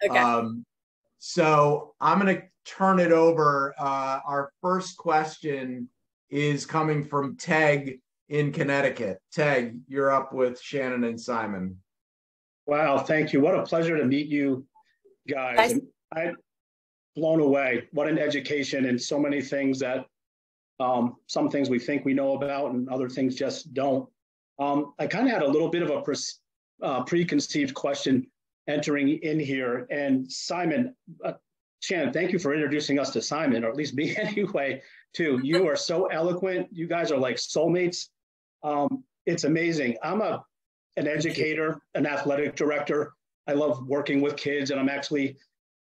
Okay. So I'm going to turn it over. Our first question is coming from Teg in Connecticut. Teg, you're up with Shannon and Simon. Wow, thank you. What a pleasure to meet you guys. Nice. I'm blown away. What an education, and so many things that some things we think we know about and other things just don't. I kind of had a little bit of a preconceived question entering in here. And Simon, Shannon, thank you for introducing us to Simon, or at least me anyway, too. You are so eloquent. You guys are like soulmates. It's amazing. I'm an educator, an athletic director. I love working with kids, and I'm actually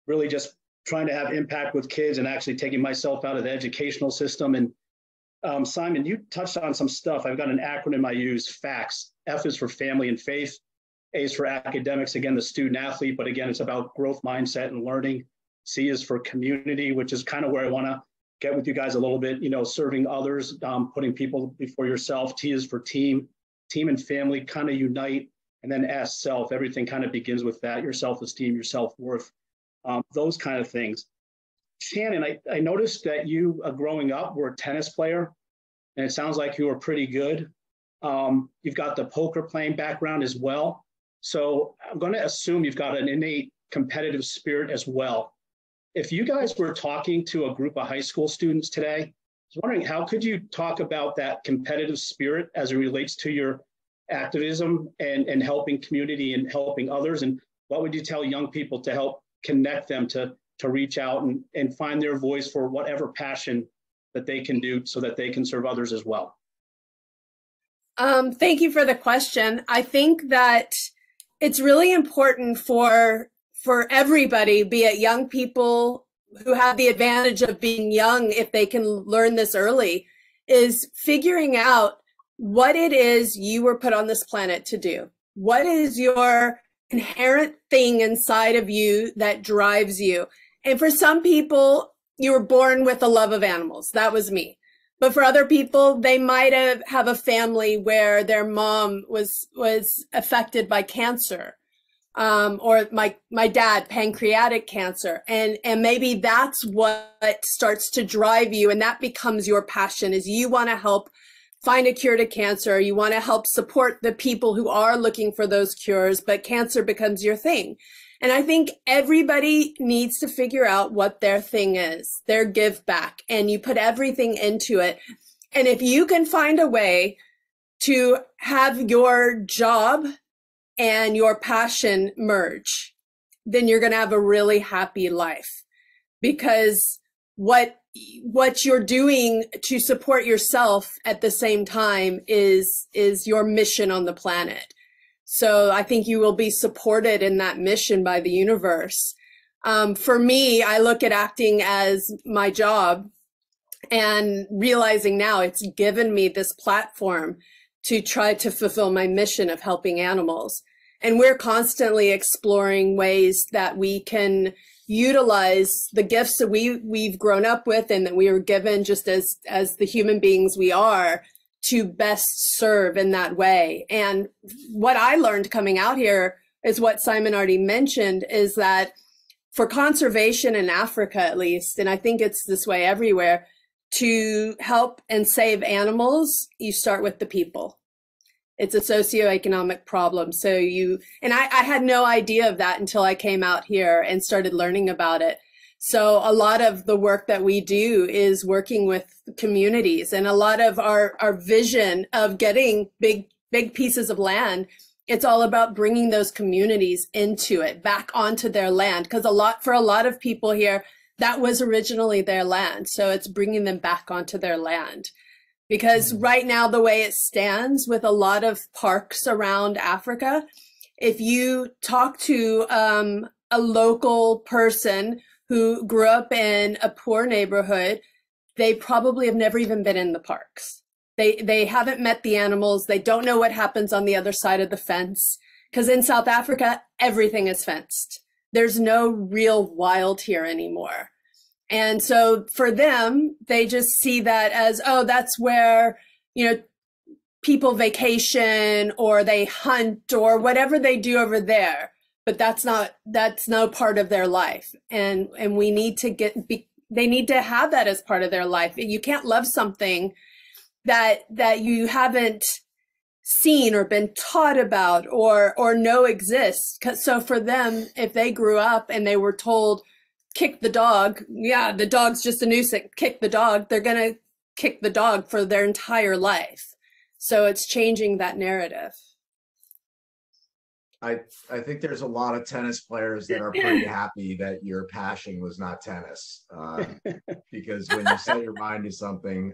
really just trying to have impact with kids and actually taking myself out of the educational system. And Simon, you touched on some stuff. I've got an acronym I use, FACTS. F is for family and faith. A is for academics, again, the student athlete, but again, it's about growth mindset and learning. C is for community, which is kind of where I want to get with you guys a little bit, serving others, putting people before yourself. T is for team and family kind of unite. And then S, self, everything kind of begins with that, your self-esteem, your self-worth, those kind of things. Shannon, I noticed that you, growing up, were a tennis player, and it sounds like you were pretty good. You've got the poker playing background as well. So I'm going to assume you've got an innate competitive spirit as well. If you guys were talking to a group of high school students today, I was wondering, how could you talk about that competitive spirit as it relates to your activism and helping community and helping others? And what would you tell young people to help connect them to reach out and find their voice for whatever passion that they can do so that they can serve others as well? Thank you for the question. I think that it's really important for everybody, be it young people who have the advantage of being young, if they can learn this early, is figuring out what it is you were put on this planet to do. What is your inherent thing inside of you that drives you? And for some people, you were born with a love of animals. That was me. But for other people, they might have a family where their mom was affected by cancer, or my dad, pancreatic cancer. And maybe that's what starts to drive you, and that becomes your passion, is you want to help find a cure to cancer. You want to help support the people who are looking for those cures, but cancer becomes your thing. And I think everybody needs to figure out what their thing is, their give back, and you put everything into it. And if you can find a way to have your job and your passion merge, then you're going to have a really happy life, because what you're doing to support yourself at the same time is your mission on the planet. So I think you will be supported in that mission by the universe. For me, I look at acting as my job, and realizing now it's given me this platform to try to fulfill my mission of helping animals. And we're constantly exploring ways that we can utilize the gifts that we've grown up with and that we were given just as the human beings we are, to best serve in that way. And what I learned coming out here is what Simon already mentioned, is that for conservation in Africa, at least, and I think it's this way everywhere, to help and save animals, you start with the people. It's a socioeconomic problem. So I had no idea of that until I came out here and started learning about it. So a lot of the work that we do is working with communities, and a lot of our vision of getting big pieces of land, it's all about bringing those communities into it, back onto their land. Because for a lot of people here, that was originally their land. So it's bringing them back onto their land. Because right now, the way it stands with a lot of parks around Africa, if you talk to a local person who grew up in a poor neighborhood, they probably have never even been in the parks. They haven't met the animals. They don't know what happens on the other side of the fence. Because in South Africa, everything is fenced. There's no real wild here anymore. And so for them, they just see that as, oh, that's where, people vacation or they hunt or whatever they do over there. but that's no part of their life. And we need to they need to have that as part of their life. You can't love something that you haven't seen or been taught about or know exists. So for them, if they grew up and they were told, kick the dog, yeah, the dog's just a nuisance, kick the dog, they're going to kick the dog for their entire life. So it's changing that narrative. I think there's a lot of tennis players that are pretty happy that your passion was not tennis, because when you set your mind to something,